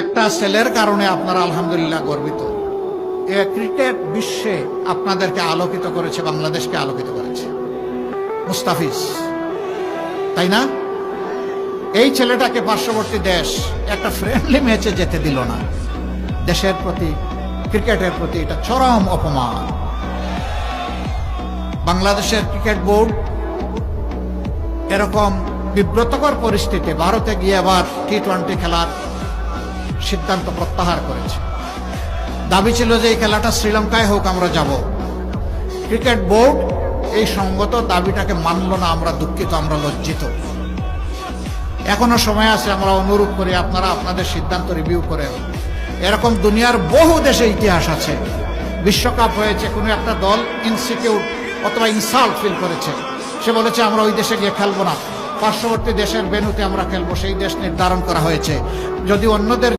একটা ছেলের কারণে আপনারা আলহামদুলিল্লাহ গর্বিত। ক্রিকেট বিশ্বে আপনাদেরকে আলোকিত করেছে, বাংলাদেশকে আলোকিত করেছে মুস্তাফিজ, তাই না? এই ছেলেটাকে পার্শ্ববর্তী দেশ একটা ফ্রেন্ডলি ম্যাচে যেতে দিল না। দেশের প্রতি, ক্রিকেটের প্রতি এটা চরম অপমান। বাংলাদেশের ক্রিকেট বোর্ড এরকম বিব্রতকর পরিস্থিতি ভারতে গিয়ে আবার টি-20 খেলার সিদ্ধান্ত প্রত্যাহার করেছে। দাবি ছিল যে এই খেলাটা শ্রীলঙ্কায় হোক, আমরা যাব। ক্রিকেট বোর্ড এই সঙ্গত দাবিটাকে মানল না। আমরা দুঃখিত, আমরা লজ্জিত। এখনো সময় আছে, আমরা অনুরোধ করি আপনারা আপনাদের সিদ্ধান্ত রিভিউ করেন। এরকম দুনিয়ার বহু দেশে ইতিহাস আছে। বিশ্বকাপ হয়েছে, কোনো একটা দল ইনসিকিউর অথবা ইনসাল্ট ফিল করেছে, সে বলেছে আমরা ওই দেশে গিয়ে খেলবো না, পার্শ্ববর্তী দেশের ভেন্যুতে আমরা খেলবো। সেই দেশ নির্ধারণ করা হয়েছে। যদি অন্যদের